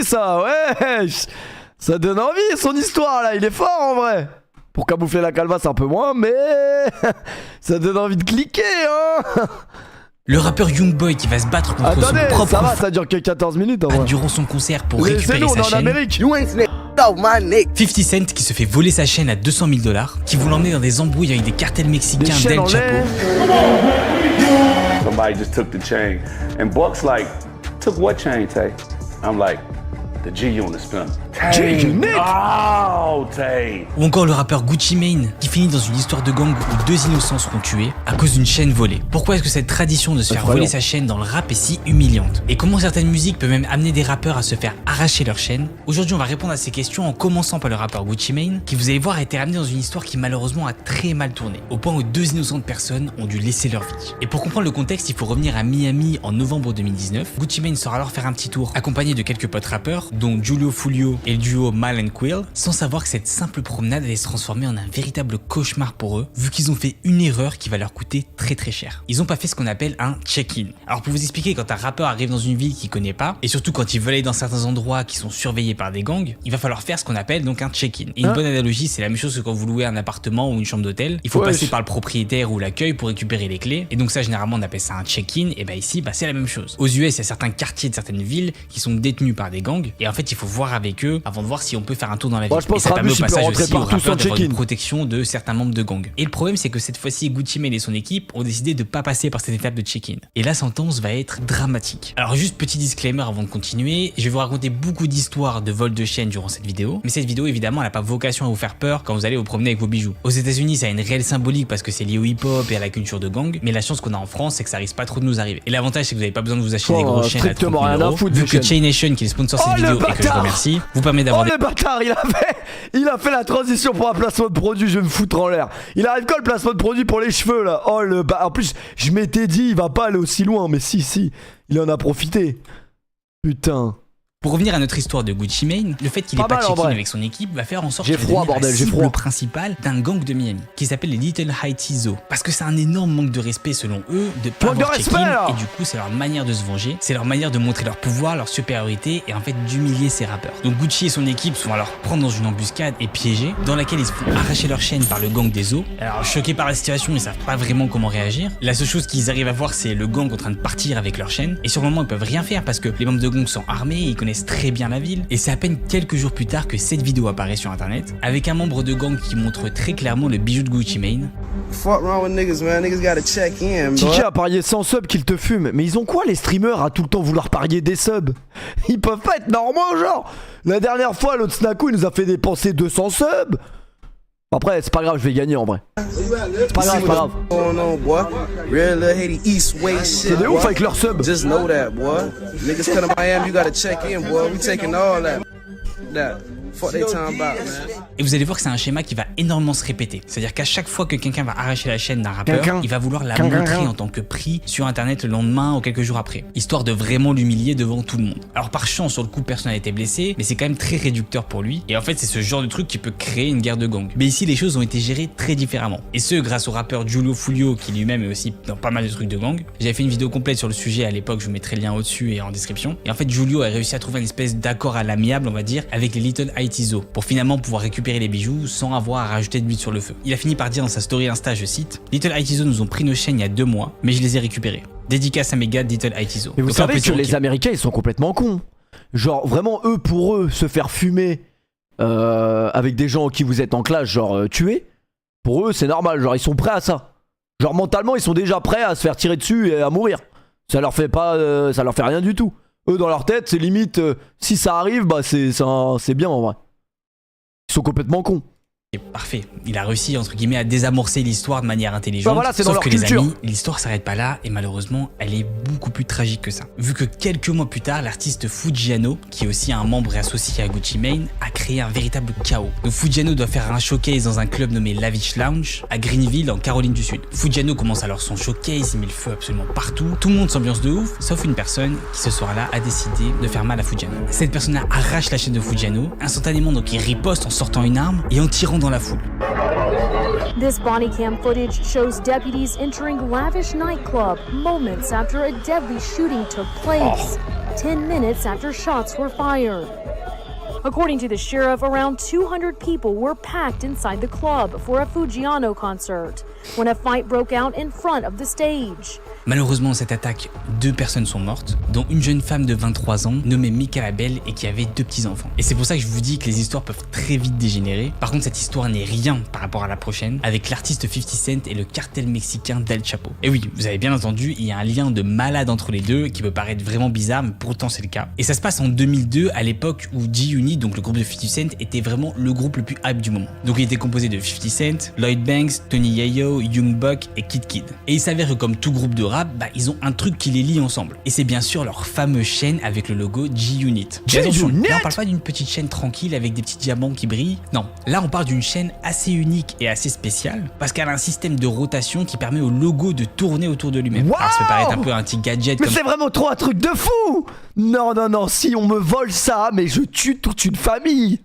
ça, ouais. Ça donne envie son histoire là, il est fort en vrai. Pour camoufler la calvasse un peu moins, mais ça donne envie de cliquer, hein. Le rappeur Youngboy qui va se battre contre Attendez, son propre ça va, ça dure que 14 minutes en vrai. durant son concert pour récupérer Laissez-nous, on sa est en chaîne. Amérique. 50 Cent qui se fait voler sa chaîne à 200 000 $, qui vont l'emmener dans des embrouilles avec des cartels mexicains chaînes d'El en Chapo. l'air. Somebody just took the chain. And Buck's like, took what chain, Tay? I'm like, the G-Unit spin. G-Unit? Oh, Tay. Ou encore le rappeur Gucci Mane qui finit dans une histoire de gang où 2 innocents seront tués à cause d'une chaîne volée. Pourquoi est-ce que cette tradition de se faire voler sa chaîne dans le rap est si humiliante? Et comment certaines musiques peuvent même amener des rappeurs à se faire arracher leur chaîne? Aujourd'hui on va répondre à ces questions en commençant par le rappeur Gucci Mane qui, vous allez voir, a été ramené dans une histoire qui malheureusement a très mal tourné, au point où 2 innocentes personnes ont dû laisser leur vie. Et pour comprendre le contexte, il faut revenir à Miami en novembre 2019. Gucci Mane sort alors faire un petit tour accompagné de quelques potes rappeurs dont Julio Fulio et le duo Mal and Quill, sans savoir que cette simple promenade allait se transformer en un véritable cauchemar pour eux, vu qu'ils ont fait une erreur qui va leur coûter très très cher. Ils ont pas fait ce qu'on appelle un check-in. Alors pour vous expliquer, quand un rappeur arrive dans une ville qu'il connaît pas, et surtout quand il veut aller dans certains endroits qui sont surveillés par des gangs, il va falloir faire ce qu'on appelle donc un check-in. Et une bonne analogie, c'est la même chose que quand vous louez un appartement ou une chambre d'hôtel, il faut passer par le propriétaire ou l'accueil pour récupérer les clés, et donc ça généralement on appelle ça un check-in, et bah ici c'est la même chose. Aux US, il y a certains quartiers de certaines villes qui sont détenus par des gangs, et en fait il faut voir avec eux avant de voir si on peut faire un tour dans la ville. Je pense et ça permet au passage aussi aux rappeurs d'avoir une check-in. protection de certains membres de gangs. Et le problème, c'est que cette fois-ci, Gucci Mane et son équipe ont décidé de pas passer par cette étape de check-in. Et la sentence va être dramatique. Alors juste petit disclaimer avant de continuer, je vais vous raconter beaucoup d'histoires de vol de chaînes durant cette vidéo, mais cette vidéo évidemment elle n'a pas vocation à vous faire peur quand vous allez vous promener avec vos bijoux. Aux États-Unis, ça a une réelle symbolique parce que c'est lié au hip-hop et à la culture de gang, mais la chance qu'on a en France, c'est que ça risque pas trop de nous arriver. Et l'avantage, c'est que vous n'avez pas besoin de vous acheter des grosses chaînes à 30 000 €, vu que Chain Nation, qui est le sponsor de cette vidéo et que je remercie, vous permet d'avoir le bâtard, il a fait la transition pour un placement de produit, je vais me foutre en l'air. Il arrive quand le placement de produit pour les cheveux là? Oh le en plus, je m'étais dit, il va pas aller aussi loin, mais si, il en a profité. Putain. Pour revenir à notre histoire de Gucci Mane, le fait qu'il ait pas check-in avec son équipe va faire en sorte qu'il devienne la cible principale d'un gang de Miami qui s'appelle les Little Haiti Zoo. Parce que c'est un énorme manque de respect selon eux de pas avoir check-in, et du coup c'est leur manière de se venger, c'est leur manière de montrer leur pouvoir, leur supériorité et en fait d'humilier ces rappeurs. Donc Gucci et son équipe sont alors prendre dans une embuscade et piégés dans laquelle ils se font arracher leur chaîne par le gang des zoos. Alors choqués par la situation, ils savent pas vraiment comment réagir. La seule chose qu'ils arrivent à voir, c'est le gang en train de partir avec leur chaîne, et sur le moment ils peuvent rien faire parce que les membres de gang sont armés, ils connaissent très bien la ville, et c'est à peine quelques jours plus tard que cette vidéo apparaît sur internet avec un membre de gang qui montre très clairement le bijou de Gucci Mane. Tiki a parié 100 subs qu'il te fume, mais ils ont quoi les streamers à tout le temps vouloir parier des subs? Ils peuvent pas être normaux genre. La dernière fois l'autre Snaku il nous a fait dépenser 200 subs. Après c'est pas grave, je vais gagner en vrai. C'est pas grave, c'est pas grave. C'est de ouf avec leur sub. Just know that, boy. Niggas come to Miami, you gotta check in, boy. We taking all that. Fuck they talking about, man. Et vous allez voir que c'est un schéma qui va énormément se répéter. C'est-à-dire qu'à chaque fois que quelqu'un va arracher la chaîne d'un rappeur, il va vouloir la montrer en tant que prix sur internet le lendemain ou quelques jours après, histoire de vraiment l'humilier devant tout le monde. Alors par chance, sur le coup, personne n'a été blessé, mais c'est quand même très réducteur pour lui. Et en fait, c'est ce genre de truc qui peut créer une guerre de gang. Mais ici, les choses ont été gérées très différemment. Et ce, grâce au rappeur Julio Fulio, qui lui-même est aussi dans pas mal de trucs de gang. J'avais fait une vidéo complète sur le sujet à l'époque, je vous mettrai le lien au-dessus et en description. Et en fait, Julio a réussi à trouver une espèce d'accord à l'amiable, on va dire, avec les Little Haiti Zoo, pour finalement pouvoir récupérer les bijoux sans avoir à rajouter de l'huile sur le feu. Il a fini par dire dans sa story Insta, je cite: Little Haiti Zoo nous ont pris nos chaînes il y a 2 mois, mais je les ai récupérées. Dédicace à mes gars de Little Haiti Zoo. Mais vous savez que les Américains ils sont complètement cons. Genre vraiment pour eux se faire fumer avec des gens qui vous êtes en classe, genre tuer, pour eux c'est normal, genre ils sont prêts à ça. Genre mentalement ils sont déjà prêts à se faire tirer dessus et à mourir. Ça leur fait pas, ça leur fait rien du tout. Eux dans leur tête c'est limite, si ça arrive bah c'est bien en vrai. Ils sont complètement cons. Parfait, il a réussi entre guillemets à désamorcer l'histoire de manière intelligente. Voilà, c'est sauf dans que leur culture. Les amis, l'histoire s'arrête pas là et malheureusement elle est beaucoup plus tragique que ça. Vu que quelques mois plus tard, l'artiste Fuggiano, qui est aussi un membre et associé à Gucci Mane, a créé un véritable chaos. Donc Fuggiano doit faire un showcase dans un club nommé Lavish Lounge à Greenville en Caroline du Sud. Fuggiano commence alors son showcase, il met le feu absolument partout, tout le monde s'ambiance de ouf, sauf une personne qui ce soir-là a décidé de faire mal à Fuggiano. Cette personne-là arrache la chaîne de Fuggiano, instantanément donc il riposte en sortant une arme et en tirant dans la foule. This body cam footage shows deputies entering lavish nightclub moments after a deadly shooting took place. 10 minutes after shots were fired. According to the sheriff, around 200 people were packed inside the club for a Fujiano concert when a fight broke out in front of the stage. Malheureusement, dans cette attaque, 2 personnes sont mortes, dont une jeune femme de 23 ans nommée Michaela Bell et qui avait 2 petits-enfants. Et c'est pour ça que je vous dis que les histoires peuvent très vite dégénérer. Par contre, cette histoire n'est rien par rapport à la prochaine, avec l'artiste 50 Cent et le cartel mexicain d'El Chapo. Et oui, vous avez bien entendu, il y a un lien de malade entre les deux qui peut paraître vraiment bizarre, mais pourtant c'est le cas. Et ça se passe en 2002, à l'époque où G-Unit, donc le groupe de 50 Cent, était vraiment le groupe le plus hype du moment. Donc il était composé de 50 Cent, Lloyd Banks, Tony Yayo, Young Buck et Kid Kid. Et il s'avère que comme tout groupe de rap, ils ont un truc qui les lie ensemble. Et c'est bien sûr leur fameuse chaîne avec le logo G-Unit. Mais attention, là on parle pas d'une petite chaîne tranquille avec des petits diamants qui brillent. Non, là on parle d'une chaîne assez unique et assez spéciale parce qu'elle a un système de rotation qui permet au logo de tourner autour de lui-même. Wow. Alors ça peut paraître un peu un petit gadget Mais comme... c'est vraiment trop un truc de fou. Non, si on me vole ça, mais je tue toute une famille.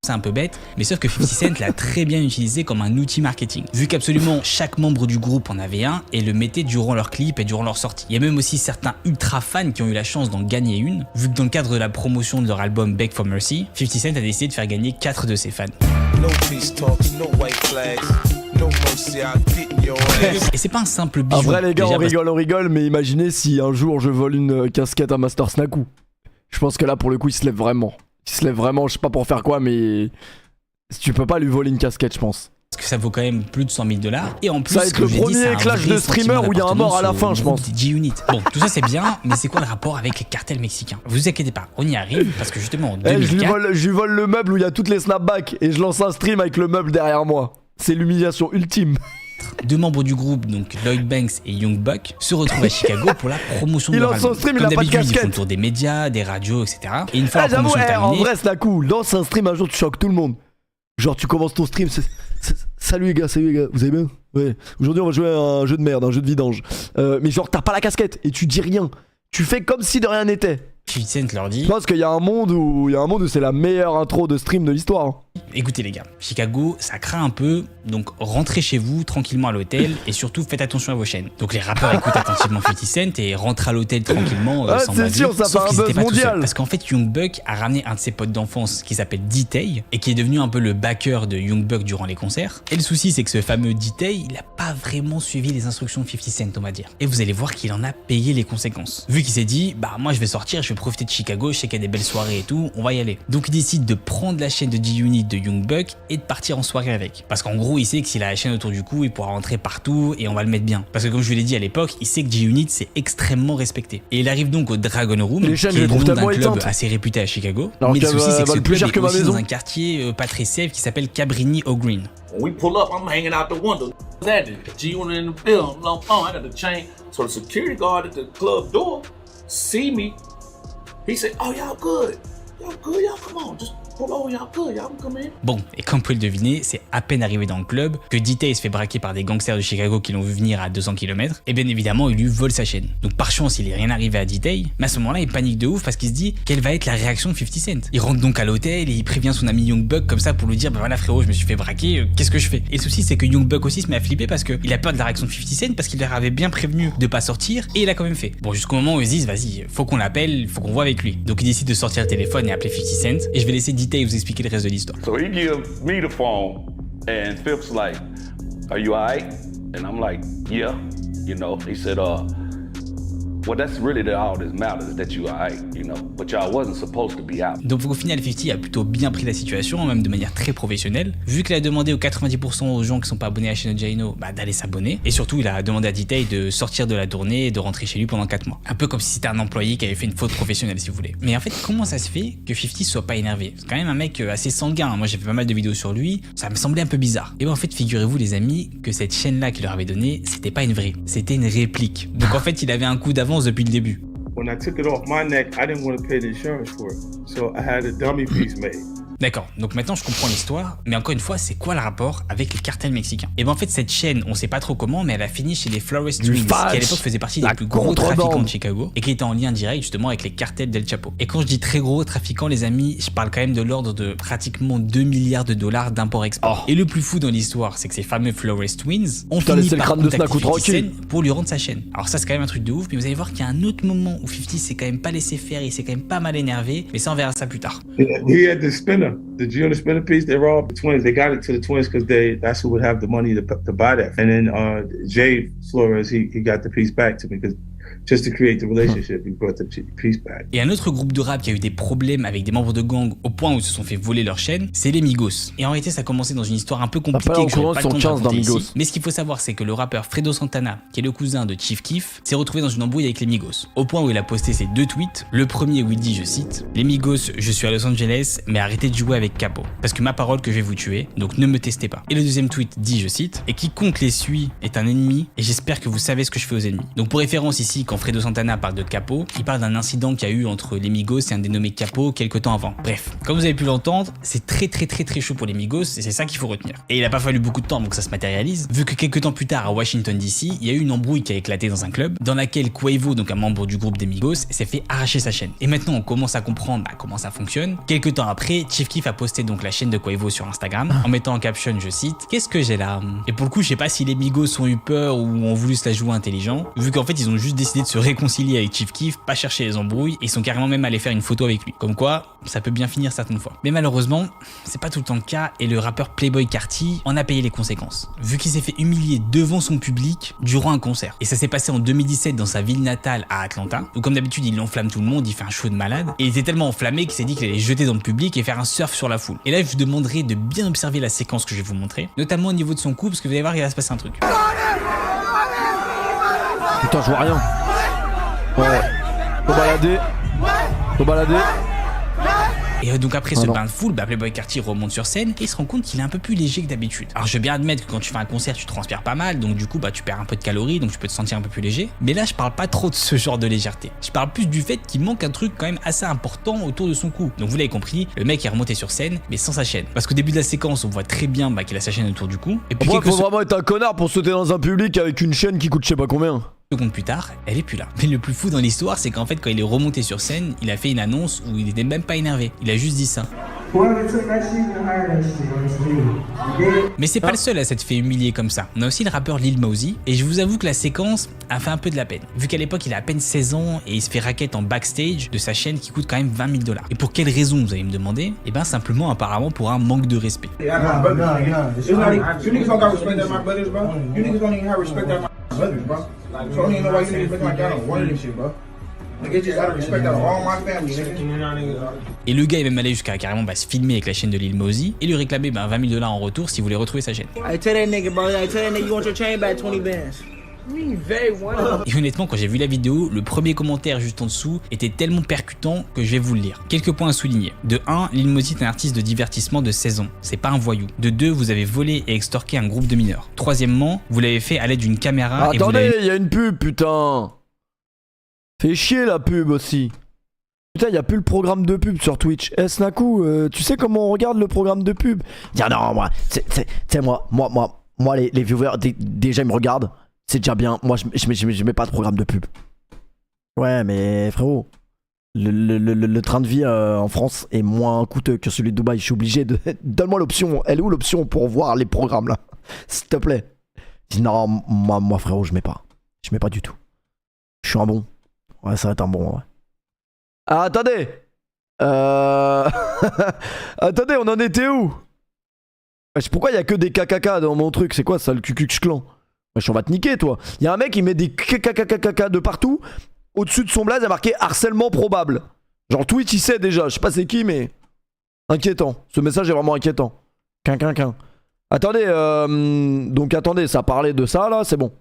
C'est un peu bête, mais sauf que 50 Cent l'a très bien utilisé comme un outil marketing, vu qu'absolument chaque membre du groupe en avait un et le mettait durant leurs clips et durant leur sortie. Il y a même aussi certains ultra fans qui ont eu la chance d'en gagner une, vu que dans le cadre de la promotion de leur album Beg for Mercy, 50 Cent a décidé de faire gagner 4 de ses fans. Et c'est pas un simple bijou. En vrai les gars, déjà, on rigole, mais imaginez si un jour je vole une casquette à Master Snaku. Je pense que là pour le coup il se lève vraiment. Il se lève vraiment, je sais pas pour faire quoi, mais tu peux pas lui voler une casquette, je pense. Parce que ça vaut quand même plus de 100 000 $. Et en plus, ça va être le premier clash de streamer où il y a un mort à la fin, je pense. G-Unit. Bon, tout ça c'est bien, mais c'est quoi le rapport avec les cartels mexicains? Vous inquiétez pas, on y arrive parce que justement en 2004... je lui vole le meuble où il y a toutes les snapbacks et je lance un stream avec le meuble derrière moi. C'est l'humiliation ultime. 2 membres du groupe, donc Lloyd Banks et Young Buck, se retrouvent à Chicago pour la promotion de leur album. Stream, comme il a pas de d'habitude, ils font casquette. le tour des médias, des radios, etc. Et une fois la promotion terminée... En vrai, c'est cool. Lance un stream un jour, tu choques tout le monde. Genre, tu commences ton stream, salut les gars, vous allez bien? Ouais. Aujourd'hui, on va jouer à un jeu de merde, un jeu de vidange. Mais genre, t'as pas la casquette et tu dis rien. Tu fais comme si de rien n'était. 50 Cent leur dit... Je pense qu'il y a un monde où c'est la meilleure intro de stream de l'histoire. Écoutez les gars, Chicago, ça craint un peu, donc rentrez chez vous tranquillement à l'hôtel et surtout faites attention à vos chaînes. Donc les rappeurs écoutent attentivement 50 Cent et rentrent à l'hôtel tranquillement sans c'est sûr, ça fait un buzz mondial. Parce qu'en fait Young Buck a ramené un de ses potes d'enfance qui s'appelle D-Tay et qui est devenu un peu le backer de Young Buck durant les concerts. Et le souci c'est que ce fameux D-Tay, il a pas vraiment suivi les instructions de 50 Cent on va dire. Et vous allez voir qu'il en a payé les conséquences. Vu qu'il s'est dit, moi je vais sortir, je vais profiter de Chicago, je sais qu'il y a des belles soirées et tout, on va y aller. Donc il décide de prendre la chaîne de G-Unit de Young Buck et de partir en soirée avec. Parce qu'en gros, il sait que s'il a la chaîne autour du cou, il pourra rentrer partout et on va le mettre bien. Parce que comme je vous l'ai dit à l'époque, il sait que G-Unit c'est extrêmement respecté. Et il arrive donc au Dragon Room, qui est le nom d'un club assez réputé à Chicago. Alors mais le souci c'est que ce club est aussi maison. dans un quartier pas très safe qui s'appelle Cabrini O'Green. When we pull up, I'm hanging out the window. That G-Unit in the building, I got the chain. So the security guard at the club door see me. He said, "Oh, y'all good, y'all come on, just pull over, y'all good, y'all can come in." Bon, et comme vous pouvez le deviner, c'est à peine arrivé dans le club que D-Tay se fait braquer par des gangsters de Chicago qui l'ont vu venir à 200 km. Et bien évidemment, il lui vole sa chaîne. Donc par chance, il est rien arrivé à D-Tay, mais à ce moment-là, il panique de ouf parce qu'il se dit quelle va être la réaction de 50 Cent. Il rentre donc à l'hôtel et il prévient son ami Young Buck comme ça pour lui dire voilà frérot, je me suis fait braquer, qu'est-ce que je fais? Et le souci, c'est que Young Buck aussi se met à flipper parce qu'il a peur de la réaction de 50 Cent parce qu'il leur avait bien prévenu de pas sortir et il a quand même fait. Bon, jusqu'au moment où ils se disent vas-y, faut qu'on l'appelle, faut qu'on voit avec lui. Donc il décide de sortir le téléphone et appeler 50 Cent et je vais laisser D-Tay vous expliquer le reste de l'histoire. So he gives me the phone, and Phip's like, "Are you alright?" And I'm like, "Yeah." You know, he said, "Well, that's really all that matters, that you alright, you know, but y'all wasn't supposed to be out." Donc au final, 50 a plutôt bien pris la situation, même de manière très professionnelle, vu qu'il a demandé aux 90% aux gens qui sont pas abonnés à la chaîne de Jaino d'aller s'abonner, et surtout il a demandé à D-Tay de sortir de la tournée et de rentrer chez lui pendant 4 mois. Un peu comme si c'était un employé qui avait fait une faute professionnelle si vous voulez. Mais en fait, comment ça se fait que 50 soit pas énervé? C'est quand même un mec assez sanguin, moi j'ai fait pas mal de vidéos sur lui, ça me semblait un peu bizarre. Et ben en fait, figurez-vous les amis, que cette chaîne-là qu'il leur avait donnée, c'était pas une vraie, c'était une réplique. Donc en fait, il avait un coup d'avance depuis le début. When I took it off my neck, I didn't want to pay the insurance for it. So I had a dummy piece made. D'accord, donc maintenant je comprends l'histoire, mais encore une fois, c'est quoi le rapport avec les cartels mexicains? Et ben en fait, cette chaîne, on sait pas trop comment, mais elle a fini chez les Flores Twins, qui à l'époque faisait partie des plus gros trafiquants de Chicago, et qui était en lien direct justement avec les cartels d'El Chapo. Et quand je dis très gros trafiquants, les amis, je parle quand même de l'ordre de pratiquement 2 milliards de dollars d'import-export. Et le plus fou dans l'histoire, c'est que ces fameux Flores Twins ont fini par contacter 50 Cent pour lui rendre sa chaîne. Alors ça, c'est quand même un truc de ouf, mais vous allez voir qu'il y a un autre moment où 50 s'est quand même pas laissé faire, il s'est quand même pas mal énervé, mais ça on verra ça plus tard. He had the spinner, the G on the spinner piece. They robbed the Twins. They got it to the Twins because that's who would have the money to buy that. And then Jay Flores, he got the piece back to me because just to create the relationship, he brought the piece back. Et un autre groupe de rap qui a eu des problèmes avec des membres de gang au point où ils se sont fait voler leur chaîne, c'est les Migos. Et en réalité, ça a commencé dans une histoire un peu compliquée que j'aurais pas le temps de raconter ici. Mais ce qu'il faut savoir, c'est que le rappeur Fredo Santana, qui est le cousin de Chief Keef, s'est retrouvé dans une embrouille avec les Migos. Au point où il a posté ses 2 tweets. Le premier où il dit, je cite, les Migos, je suis à Los Angeles, mais arrêtez de jouer avec Capo. Parce que ma parole que je vais vous tuer, donc ne me testez pas. Et le deuxième tweet dit, je cite, et quiconque les suit est un ennemi, et j'espère que vous savez ce que je fais aux ennemis. Donc pour référence ici, quand Fredo Santana parle de Capo, il parle d'un incident qu'il y a eu entre les Migos et un dénommé Capo quelques temps avant. Bref, comme vous avez pu l'entendre, c'est très chaud pour les Migos et c'est ça qu'il faut retenir. Et il a pas fallu beaucoup de temps pour que ça se matérialise, vu que quelques temps plus tard à Washington DC, il y a eu une embrouille qui a éclaté dans un club, dans laquelle Quavo, donc un membre du groupe des Migos, s'est fait arracher sa chaîne. Et maintenant on commence à comprendre comment ça fonctionne. Quelques temps après, Chief Keef a posté donc la chaîne de Quavo sur Instagram, en mettant en caption, je cite, qu'est-ce que j'ai là? Et pour le coup, je sais pas si les Migos ont eu peur ou ont voulu se la jouer intelligent, vu qu'en fait ils ont juste décidé de se réconcilier avec Chief Keef, pas chercher les embrouilles, et ils sont carrément même allés faire une photo avec lui. Comme quoi, ça peut bien finir certaines fois. Mais malheureusement, c'est pas tout le temps le cas, et le rappeur Playboi Carti en a payé les conséquences. Vu qu'il s'est fait humilier devant son public durant un concert. Et ça s'est passé en 2017 dans sa ville natale à Atlanta, où comme d'habitude il enflamme tout le monde, il fait un show de malade, et il était tellement enflammé qu'il s'est dit qu'il allait jeter dans le public et faire un surf sur la foule. Et là je vous demanderai de bien observer la séquence que je vais vous montrer, notamment au niveau de son cou, parce que vous allez voir qu'il va se passer un truc. Putain, je vois rien. Ouais. Faut balader. Et donc après ce bain de foule, Playboi Carti remonte sur scène et il se rend compte qu'il est un peu plus léger que d'habitude. Alors je veux bien admettre que quand tu fais un concert, tu transpires pas mal, donc du coup tu perds un peu de calories, donc tu peux te sentir un peu plus léger. Mais là je parle pas trop de ce genre de légèreté. Je parle plus du fait qu'il manque un truc quand même assez important autour de son cou. Donc vous l'avez compris, le mec est remonté sur scène, mais sans sa chaîne. Parce qu'au début de la séquence, on voit très bien qu'il a sa chaîne autour du cou. Et puis faut vraiment être un connard pour sauter dans un public avec une chaîne qui coûte je sais pas combien. Secondes plus tard, elle est plus là. Mais le plus fou dans l'histoire, c'est qu'en fait, quand il est remonté sur scène, il a fait une annonce où il était même pas énervé. Il a juste dit ça. Mais c'est pas le seul à s'être fait humilier comme ça. On a aussi le rappeur Lil Mosey, et je vous avoue que la séquence a fait un peu de la peine. Vu qu'à l'époque, il a à peine 16 ans et il se fait raquette en backstage de sa chaîne qui coûte quand même 20 000 $. Et pour quelle raison, vous allez me demander? Eh ben simplement apparemment pour un manque de respect. Et le gars est même allé jusqu'à carrément se filmer avec la chaîne de Lil Mosey et lui réclamer 20 000 $ en retour s'il voulait retrouver sa chaîne. Et honnêtement, quand j'ai vu la vidéo, le premier commentaire juste en dessous était tellement percutant que je vais vous le lire. Quelques points à souligner. De 1, Lil Mosey est un artiste de divertissement de 16 ans. C'est pas un voyou. De 2, vous avez volé et extorqué un groupe de mineurs. Troisièmement, vous l'avez fait à l'aide d'une caméra. Attendez, il y a une pub, putain. Fait chier la pub aussi. Putain, y a plus le programme de pub sur Twitch. Snaku, tu sais comment on regarde le programme de pub? Tiens, non, moi, les viewers, déjà ils me regardent. C'est déjà bien. Moi, je mets pas de programme de pub. Ouais, mais frérot, le train de vie en France est moins coûteux que celui de Dubaï. Je suis obligé de... Donne-moi l'option. Elle est où l'option pour voir les programmes, là? S'il te plaît. Non, moi, frérot, je mets pas. Je mets pas du tout. Je suis un bon. Ouais, ça va être un bon, ouais. Ah, attendez. Attendez, on en était où? Pourquoi il y a que des KKK dans mon truc? C'est quoi ça, le Ku Klux Klan? On va te niquer, toi. Il y a un mec qui met des KKK de partout. Au-dessus de son blaze, il y a marqué harcèlement probable. Genre Twitch, il sait déjà. Je sais pas c'est qui, mais inquiétant. Ce message est vraiment inquiétant. Attendez, donc attendez, ça parlait de ça là, c'est bon.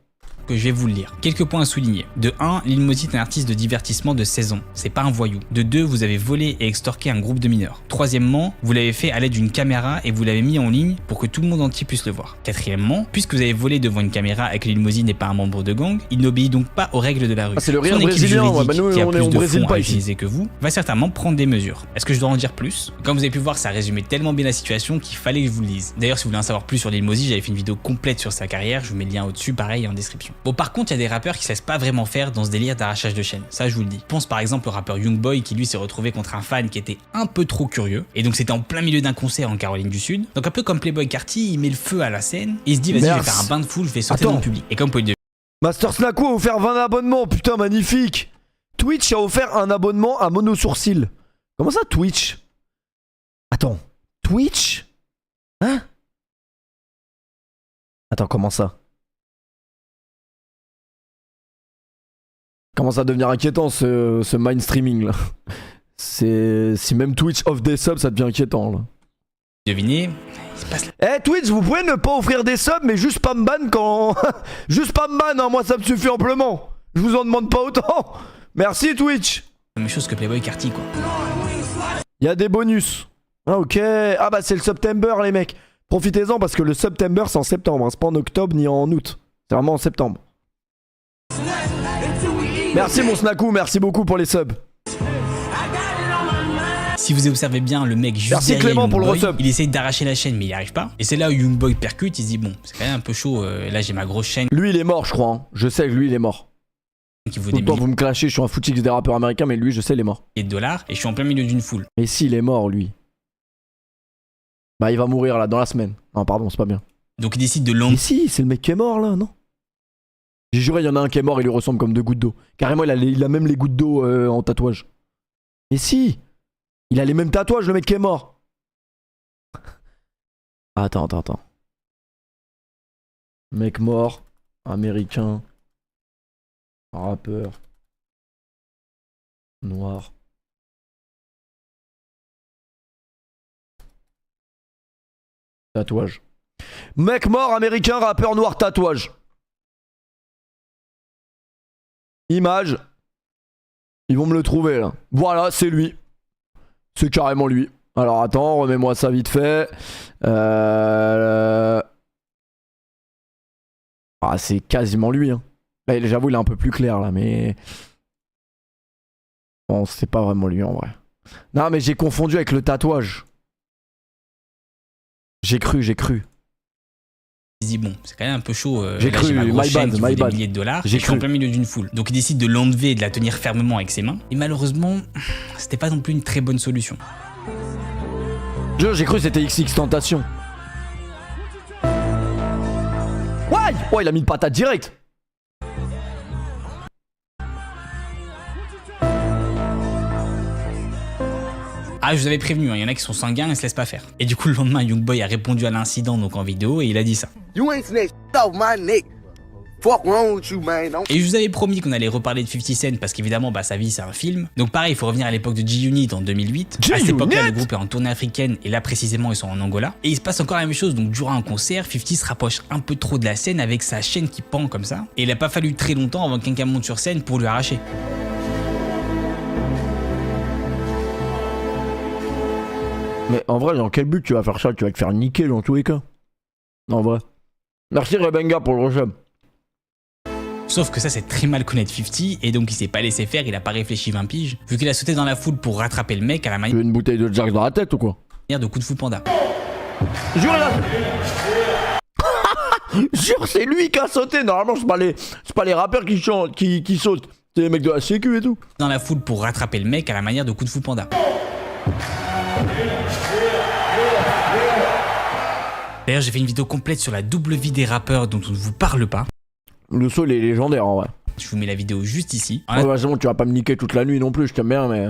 que je vais vous le lire. Quelques points à souligner. De 1, Lil Mosey est un artiste de divertissement de 16 ans. C'est pas un voyou. De 2, vous avez volé et extorqué un groupe de mineurs. Troisièmement, vous l'avez fait à l'aide d'une caméra et vous l'avez mis en ligne pour que tout le monde entier puisse le voir. Quatrièmement, puisque vous avez volé devant une caméra et que Lil Mosey n'est pas un membre de gang, il n'obéit donc pas aux règles de la rue. Ah, c'est le rire Son équipe brésilien, juridique, ouais, bah nous, qui a on est plus au de Brésil fonds pas à ici. utiliser que vous, va certainement prendre des mesures. Est-ce que je dois en dire plus? Comme vous avez pu voir, ça résumait tellement bien la situation qu'il fallait que je vous le dise. D'ailleurs, si vous voulez en savoir plus sur Lil Mosey, j'avais fait une vidéo complète sur sa carrière, je vous mets le lien au-dessus, pareil en description. Bon, par contre, il y a des rappeurs qui se laissent pas vraiment faire dans ce délire d'arrachage de chaîne, ça je vous le dis. Je pense par exemple au rappeur Youngboy qui lui s'est retrouvé contre un fan qui était un peu trop curieux, et donc c'était en plein milieu d'un concert en Caroline du Sud. Donc un peu comme Playboi Carti, il met le feu à la scène, et il se dit vas-y, je vais faire un bain de foule, je vais sauter dans le public. Et comme vous pouvez le deviner, Master Snacko a offert 20 abonnements, putain magnifique. Twitch a offert un abonnement à Mono Sourcil. Comment ça Twitch? Attends, Twitch? Hein? Attends, comment ça? Commence à devenir inquiétant ce mind streaming là. Si même Twitch offre des subs, ça devient inquiétant là. devinez, il se passe Eh Twitch, vous pouvez ne pas offrir des subs, mais juste pas me ban quand... juste pas me ban, hein, moi ça me suffit amplement. Je vous en demande pas autant. Merci Twitch. la même chose que Playboi Carti quoi. Il y a des bonus. Ah ok. Ah bah c'est le September les mecs. Profitez-en parce que le September c'est en septembre, hein. C'est pas en octobre ni en août. C'est vraiment en septembre. Merci mon Snaku, merci beaucoup pour les subs. Si vous observez bien, le mec juste Merci derrière Clément pour le Youngboy, resub. il essaye d'arracher la chaîne mais il n'y arrive pas. Et c'est là où Youngboy percute, il se dit bon, c'est quand même un peu chaud, là j'ai ma grosse chaîne Lui il est mort je crois, hein. Je sais que lui il est mort. qui vaut Tout des le temps milliers vous me clashez, je suis un footix des rappeurs américains, mais lui je sais il est mort. de dollars et je suis en plein milieu d'une foule. Mais si il est mort lui. Bah il va mourir là dans la semaine. Non pardon c'est pas bien. Donc il décide de Mais lancer si, c'est le mec qui est mort là, non? J'ai juré, il y en a un qui est mort, il lui ressemble comme 2 gouttes d'eau. Carrément, il a même les gouttes d'eau en tatouage. Mais si! Il a les mêmes tatouages, le mec qui est mort. Attends. Mec mort, américain, rappeur, noir. Tatouage. Mec mort, américain, rappeur, noir, tatouage. Image. Ils vont me le trouver là. Voilà, c'est lui. C'est carrément lui. Alors attends, remets-moi ça vite fait. Ah, c'est quasiment lui. Hein. Là, j'avoue, il est un peu plus clair là, mais... Bon, c'est pas vraiment lui en vrai. Non, mais j'ai confondu avec le tatouage. J'ai cru. il se dit bon, c'est quand même un peu chaud, J'ai là, cru, ma grosse my chaîne bad, qui vaut my des bad. milliers de dollars, J'ai et je suis en cru. plein milieu d'une foule. Donc il décide de l'enlever et de la tenir fermement avec ses mains. Et malheureusement, c'était pas non plus une très bonne solution. J'ai cru que c'était XX Tentation. Ouais, oh, il a mis une patate direct. Ah, je vous avais prévenu, il y en a qui sont sanguins et se laissent pas faire. Et du coup, le lendemain, Youngboy a répondu à l'incident donc en vidéo et il a dit ça. You ain't snatched off my neck. Fuck wrong with you, man. Don't Et je vous avais promis qu'on allait reparler de 50 Cent parce qu'évidemment, bah, sa vie c'est un film. Donc pareil, il faut revenir à l'époque de G-Unit en 2008. À cette époque-là, le groupe est en tournée africaine et là précisément, ils sont en Angola. Et il se passe encore la même chose, donc durant un concert, 50 se rapproche un peu trop de la scène avec sa chaîne qui pend comme ça. Et il a pas fallu très longtemps avant que quelqu'un monte sur scène pour lui arracher. Mais en vrai, dans quel but tu vas faire ça? Tu vas te faire niquer dans tous les cas. En vrai. Merci Rebenga pour le resub. Sauf que ça, c'est très mal connaître 50 et donc il s'est pas laissé faire, il a pas réfléchi 20 piges. Vu qu'il a sauté dans la foule pour rattraper le mec à la Tu manière veux une bouteille de Jack dans la tête ou quoi? de Coup de Fou Panda. Jure là. Jure, c'est lui qui a sauté. Normalement, c'est pas les rappeurs qui chantent, qui sautent. C'est les mecs de la sécu et tout. Dans la foule pour rattraper le mec à la manière de Coup de Fou Panda. D'ailleurs, j'ai fait une vidéo complète sur la double vie des rappeurs dont on ne vous parle pas. Le saut, il est légendaire en vrai. Je vous mets la vidéo juste ici. Ouais, bah, c'est bon, tu vas pas me niquer toute la nuit non plus, je t'aime bien, mais.